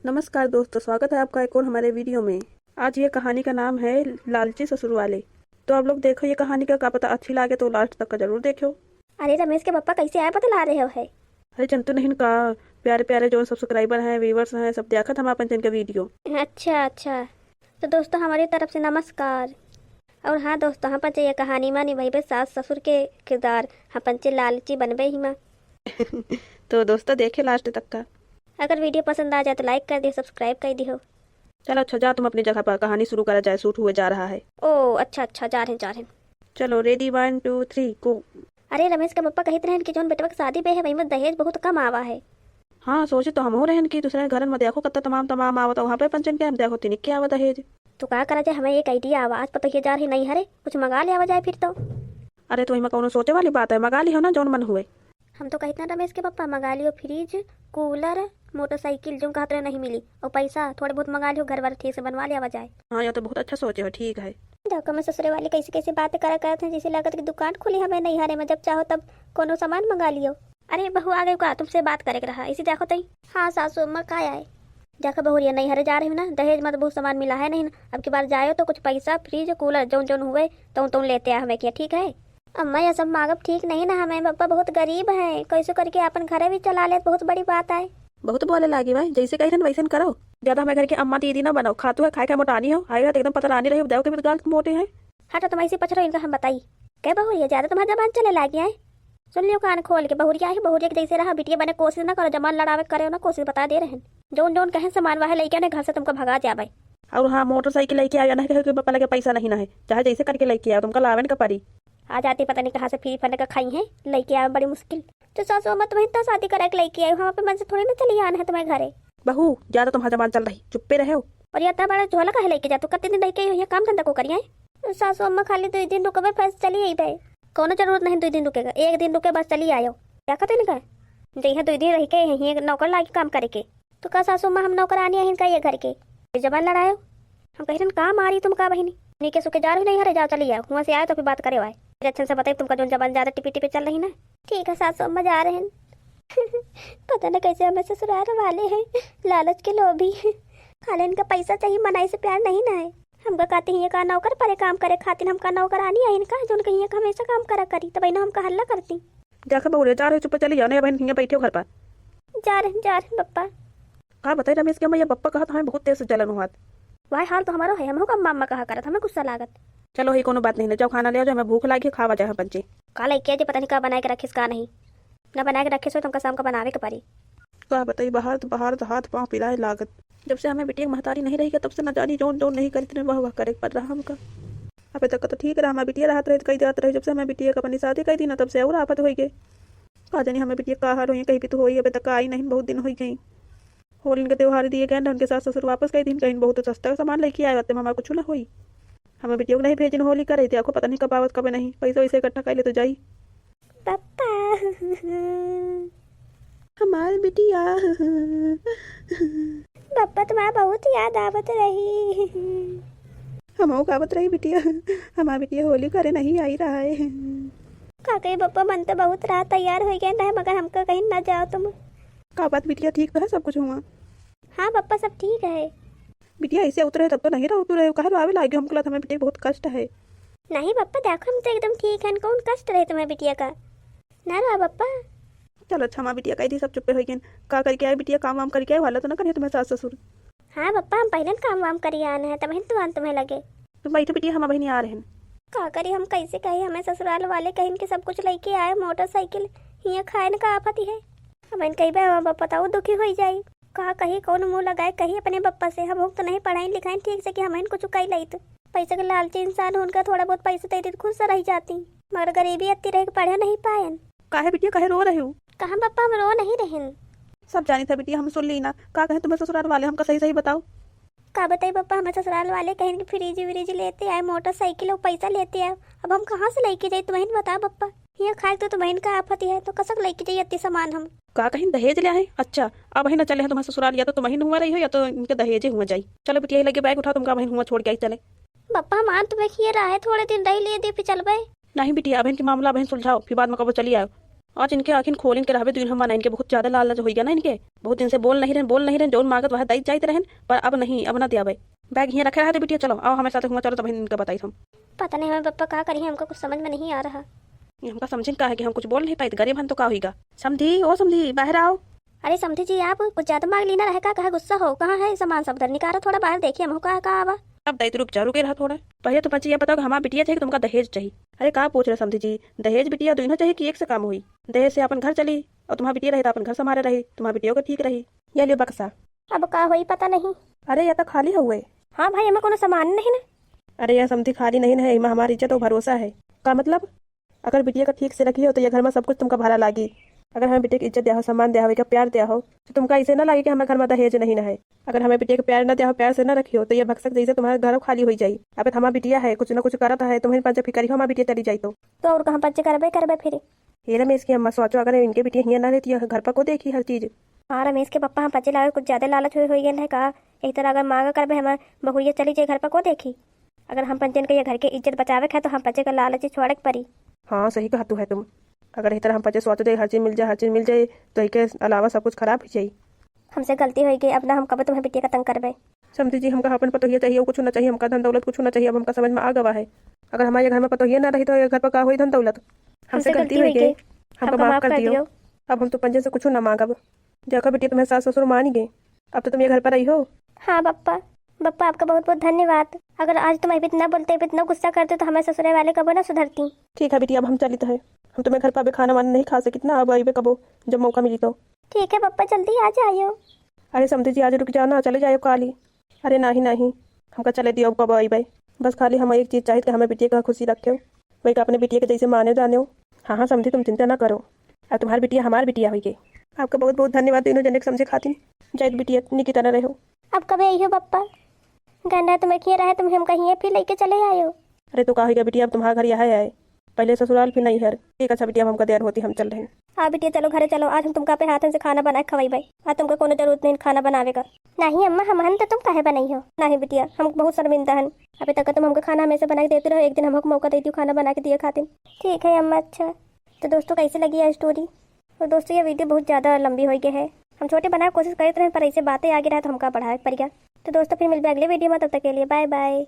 नमस्कार दोस्तों, स्वागत है आपका एक और हमारे वीडियो में। आज ये कहानी का नाम है लालची ससुर वाले। तो आप लोग देखो ये कहानी का पता अच्छी लगे तो लास्ट तक का जरूर देखो। अरे रमेश के पापा कैसे आए बतला रहे हो है। अरे जंतु नहीं का प्यारे प्यारे जो सब्सक्राइबर हैं, व्यूवर्स हैं, सब देखा था हमारे पंचन का वीडियो। अच्छा अच्छा, तो दोस्तों हमारी तरफ से नमस्कार। और हाँ दोस्तों, हम पंचे ये कहानी मानी भाई बे सास ससुर के किरदार हम पंचे लालची बनबे ही माँ। तो दोस्तों देखे लास्ट तक का। अगर वीडियो पसंद आ जाए तो लाइक कर दियो, सब्सक्राइब कर दियो। चलो अच्छा, जा तुम अपनी जगह पर, कहानी शुरू करा जाए, शूट हुए जा रहा है। ओ अच्छा अच्छा, जा रहे। चलो रेडी, 1 2 3 गो। अरे रमेश के पापा कहते हैं कि जोन बेटवा की शादी बे है वही में दहेज बहुत कम आवा है। हाँ सोचे तो हम हो रहे कि दूसरे घर में देखो कत्ता तमाम तमाम आवत, वहाँ पे पंचन के हम देखो तीन क्या आवत है। तो क्या करा जाए, हमें एक आइडिया आवा, आज पता ये जा रही नहीं हरे कुछ मंगा ले आवा जाए फिर तो। अरे तो कौन सोचे वाली बात है, मंगा ली हो ना जोन मन हुए। हम तो कहते हैं रमेश के पापा मंगा लियो फ्रिज, कूलर, मोटरसाइकिल जो कहते रहे नहीं मिली, और पैसा थोड़े बहुत मंगा लियो, घर वाले ठीक से बनवा लिया जाए। हाँ ये तो बहुत अच्छा सोचे हो, ठीक है। देखो मैं ससुरे वाले कैसे कैसे बातें करा करते हैं, जैसे लागत की दुकान खुली हमें नहीं हरे में, जब चाहो तब कोनो सामान मंगा लियो। अरे बहू आ गई का, तुमसे बात करे रहा इसी देखो तई। हाँ सासू अम्मा का आए। देखो बहुरिया नहीं हरे जा रही हूँ ना, दहेज में तो बहुत सामान मिला है नहीं ना, अब की बार जाए तो कुछ पैसा फ्रिज कूलर जो जो हुए तो तुम लेते आ हमें क्या, ठीक है। अम्मा ये सब मांगब ठीक नहीं ना, हमें पापा बहुत गरीब है, कैसे करके अपन घरे भी चला ले, बहुत बड़ी बात है। बहुत बोले लागी भाई, जैसे कही ना वैसे करो। ज्यादा हमें घर के अम्मा दीदी ना बनाओ, खातू है खाए का मोटानी हो, आई एकदम पता रानी रही, देखो कि गाल मोटे हैं। हटो तुम ऐसे पछ रहो, इनका हम बताई क्या बहुरिया ज्यादा तुम्हारा जबान चले लागी है। सुन लियो कान खोल के, बहुरिया है बहुरिया के जैसे रहा, बिटिया बने कोशिश ना करो, जमान लड़ावे करे ना, कोशिश बता दे रहे हैं। जोन जोन कहे सामान वाहे लेके आने घर से तुमको भगा जाए। और हाँ मोटरसाइकिल लेके आया ना, कहे पापा लगे पैसा नहीं ना है, चाहे जैसे करके लेके आओ, तुमका लावन का परी। आ जाती पता नहीं कहाँ से फ्री फंड का खाई है, लेके आए बड़ी मुश्किल। तो सासू अम्मा तुम्हें इतना शादी करा के लेके आई, वहाँ पे मन से थोड़ी ना चली आना है तुम्हें घरे। बहू ज्यादा तुम्हारा जमान चल रही, चुप्पे रहे हो। और ये इतना बड़ा झोला कहे लेके जा, तू कितने दिन रह के ये काम धंधा को करिए। सासू अम्मा खाली 2 दिन रुके फिर चली आई भाई, कोनो जरूरत नहीं 2 दिन रुकेगा, 1 दिन रुके बस चली आयो। क्या कहते निका जही 2 दिन रह के यही नौकर लाके काम करे के। तो का सासू अम्मा हम नौकर आनी है इनका ये घर के जबान लड़ायो। हम कह रहे कहाँ मारी तुम का बहनी, नीके सुखे जा रही नहीं हरे, जाओ चली आओ, वहाँ से आए तो फिर बात करे आए, फिर अच्छे से बताइए तुमका जो जबान ज्यादा टिपी टिपी चल रही ना। ठीक है सासू अम्मा जा रहे हैं। पता न कैसे हमें ससुराल वाले हैं, लालच के लोभी, खाली इनका पैसा चाहिए, मनाई से प्यार नहीं ना है। हमका कहते हैं का नौकर परे काम करे खातिर, हमका नौकर आनी है इनका जो कहीं हमेशा काम करा करी, तब ना हमका हल्ला करती। जाकर बहू जा रहे चुप चले जाओ ना, बहन बैठे हो घर पर। जा रहे पप्पा। कहा बताई रमेश के मैं पप्पा कहा था, हमें बहुत तेज से जलन हुआ। वही हाल तो हमारा है, हम का मामा कहा करत हमें गुस्सा लागत। चलो ही कोनो बात नहीं, जाओ खाना ले आओ, हमें भूख लगी, खावा जाए पंचे। का लेके पता नहीं का बना के रखिस का नहीं, ना बना के रखे सो तुमका शाम का बनावे के पारी। कहा बताई बाहर तो हाथ पाँव पिलाए लागत, जब से हमें बिटिया महतारी नहीं रही तब से न जानी जोन जोन नहीं करती वह करे पड़ रहा हमका। अबे तक तो ठीक रहा, हमारी बिटिया राहत रही कई रात रही, जब से हमें बिटिया का अपनी शादी कही थी ना तब से और आफत हो गई। कहा जानी हमें बिटिया का हाल हुई कहीं भी तो हुई, अबे तक आई नहीं, बहुत दिन हो गई। होली के त्योहार दिए गए उनके सास ससुर वापस गई थी, कहीं बहुत सस्ता सामान लेके आए होते, हमारा कुछ ना हुई। हमें बिटिया को नहीं भेजने होली कर रही थी, आपको पता नहीं कब आवत कब नहीं, पैसा वैसे इकट्ठा कर ले तो जाई। पापा हमारी बिटिया पापा तुम्हारा बहुत याद आवत रही। हम कावत रही बिटिया, हमारी बिटिया होली करे नहीं आई रहा है। काकई पापा मन तो बहुत रात तैयार हो गया ना, मगर हमको कहीं ना जाओ तुम। का बात बिटिया ठीक तो है, सब कुछ हुआ। हाँ पापा सब ठीक है। बिटिया ऐसे उतरे तब तो नहीं रहो, तू रहे कहा आवे लागे, हमको लगा हमें बिटिया बहुत कष्ट है। नहीं पापा देखो हम तो एकदम ठीक है, कौन कष्ट रहे तुम्हें बिटिया का ना रहा पापा। चलो अच्छा, हमारी बिटिया कही थी सब चुप्पे हो गए, का करके आए बिटिया, काम वाम करके आए, वाला तो ना करे तुम्हें सास ससुर। हाँ पापा हम पहले काम वाम करिए आना है, तब तुम तुम्हें लगे। तुम बैठे बिटिया, हम बहनी आ रहे हैं। का करी हम कैसे कहे, हमें ससुराल वाले कहीं के सब कुछ लेके आए, मोटरसाइकिल यहाँ खाए का आफत ही है। हमें कही बाबा बताओ दुखी हो जाये, कहा कहीं कौन मुंह लगाए कहीं अपने पप्पा से। हम तो नहीं पढ़ाई लिखाई ठीक से कि हमें कुछ चुकाई लाई, तो पैसे के लालची इंसान उनका थोड़ा बहुत पैसा दे दी खुद से रह जाती, मगर गरीबी अति रह पढ़े नहीं पाए। काहे बिटिया कहे रो रहे हो? कहा पापा हम रो नहीं रहे, सब जानी था बिटिया, हम सुन ली ना। का कहे तुम्हें ससुराल वाले, हमका सही सही बताओ। का बताइए पापा, हमें ससुराल वाले कहीं कि फ्रिज व्रिज लेते आए, मोटरसाइकिल और पैसा लेते आए, अब हम कहाँ से लेके जाए तुम्हें बता पप्पा। यहाँ खाए तो तुम्हें का आफत है, तो कसक लेके जाइए इतनी सामान हम। का कहीं दहेज ले आए? अच्छा अब वही ना चले हैं तुम्हारे ससुराल, या तो तुम वहीं हुआ रही हो या तो इनके दहेजे हुआ जाई। चलो बिटिया लगे बैग उठा, तुमका वहीं हुआ छोड़ के आई चले। पप्पा मान तुम्हें खिए रहा है, थोड़े दिन रह लिए दे फिर चल गए। नहीं बिटिया, बहन की मामला बहन सुलझाओ, फिर बाद में कब चली आओ। आज इनके आखिर खोल इनके रहबे दिन हम इनके बहुत ज्यादा लालच हो गया ना इनके, बहुत दिन से बोल नहीं रहे जोन मांगत वह दई जाते रहन, पर अब नहीं, अब ना दिया भाई। बैग यहाँ रखे रहा बिटिया, चलो आओ हमारे साथ घूमा, चलो तब इनका बताई हम। पता नहीं हमें पप्पा क्या करी, हमको कुछ समझ में नहीं आ रहा। हमका समझिन का है कि हम कुछ बोल नहीं पाए, गरीब हन तो का होगा। समझी ओ समझी बाहर आओ। अरे समझी जी आप कुछ ज्यादा मांग ली ना रहे का, कहा गुस्सा हो, कहाँ है सामान सब उधर निकालो, थोड़ा बाहर देखिए हम कहा आवा। अब दई तो रुके रहा थोड़ा, पहले तो बच्चे ये बताओ कि हमारा बिटिया चाहिए कि तुमका दहेज चाहिए। अरे कहा पूछ रहे समझी जी, दहेज बिटिया दोनों चाहिए कि एक से काम हुई? दहेज से अपन घर चली और तुम्हारा बिटिया रही तो अपन घर संभाले रही, तुम्हारा बिटिया को ठीक रही। ये लियो बक्सा। अब का हुई पता नहीं। अरे यह तो खाली हुए। हाँ भाई हमें कोनो सामान नहीं ना। अरे यह समझी खाली नहीं है, इमा हमारी इज्जत और भरोसा है। का मतलब? अगर बिटिया का ठीक से रखी हो तो ये घर में सब कुछ तुमका भरा लागी। अगर हमें बिटिया की इज्जत दिया हो, सम्मान दिया हो, का प्यार दिया हो, तो तुमका इसे ना लगे कि हमारे घर में दहेज नहीं है। अगर हमें बिटिया का प्यार न दिया हो, प्यार से न रखी हो, तो ये भक्सक जैसे तुम्हारे घर खाली हो जाये। अब हमारा बिटिया है, कुछ न कुछ करता है, तुम्हारी पंच फिकारी हो, हमारी बिटिया चली जाये तो और कहाँ पंच करबे फिर। ये रमेश की अम्मा सोचो, अगर इनके बिटिया हियाँ ना रहती है घर पर को देखी हर चीज। हाँ रमेश के पप्पा हम पचे लागे कुछ ज्यादा लालच हो गए है का, एक तरह अगर मांगा करबे हमारे बहुरिया चली जाए घर पर को देखी। अगर हम पंचन के घर के इज्जत बचावे है तो हम पचे का लालच छोड़े परी। हाँ सही कहा तू है तुम। अगर इस तरह हम पचे सोच दे हर चीज मिल जाए तो इसके अलावा सब कुछ खराब हो जाये। हमसे गलती हो गई, अब ना हम कब तुम्हें बिटिया का तंग करबे। समझी जी हमका अपन पतोहिया चाहिए, कुछ ना चाहिए, हमका धन दौलत कुछ ना चाहिए। अब हमका समझ में आ गवा है, अगर हमारे घर में पतोहिया ना रही तो ये घर पर का हुई धन दौलत। हमसे गलती हो गई, हमको माफ कर दियो। अब हम तो पंजे से कुछ ना मांगब। देखो बेटी तुम्हें सास ससुर मान गए, अब तो तुम ये घर पर आई हो। हाँ बप्पा आपका बहुत बहुत धन्यवाद। अगर आज तुम इतना बोलते इतना गुस्सा करते तो हमें ससुरे वाले कबो ना सुधरती। ठीक है बेटी, अब हम चलित है, हम तुम्हें घर पर खाना वाना नहीं खा सकित ना, अब आइबे कबो जब मौका मिली तो। ठीक है पप्पा जल्दी आ जाइयो। अरे समझी जी आज रुक जाना, चले जाओ काली। अरे नहीं हमका चले दियो कब आइबे, बस खाली हम एक चीज चाहिए कि हमें बिटिया का खुशी रखे, वही का अपने बिटिया के जैसे माने जाने हो। हाँ समझी तुम चिंता ना करो, अब तुम्हारी बिटिया हमारी बिटिया हुई। आपका बहुत बहुत धन्यवाद तीनों जने समझे खातिर। जय बिटिया की तरह रहो। अब कब आई हो पप्पा? गंडा तुम्हें किए रहे, तुम हम कहीं फिर लेके चले आयो। अरे तो कहा बिटिया अब तुम्हारा घर यहाँ है, पहले ससुराल फिर नहीं है। ठीक अच्छा बिटिया हमका देर होती, हम चल रहे हैं। हाँ बिटिया चलो घरे चलो, आज हम तुमका पे हाथन से खाना बना खवाई भाई। आज तुमको कोनो जरूरत नहीं खाना बनावे का। नहीं अम्मा हम हन तो तुम काहे बनाई हो। नहीं बिटिया हम बहुत शर्मिंदा हन, अभी तक तुम हमको खाना हमेशा बना के देते रहो, एक दिन हमको मौका देती हो खाना बना के दिए खातिर। ठीक है अम्मा। अच्छा तो दोस्तों कैसे लगी है स्टोरी? और दोस्तों ये वीडियो बहुत ज़्यादा लंबी हो गई है, हम छोटे बनाने की कोशिश करते रहे पर ऐसे बातें आगे रहे तो हमका बढ़ाए पड़ गया। तो दोस्तों फिर मिलते अगले वीडियो में, तब तक के लिए बाय बाय।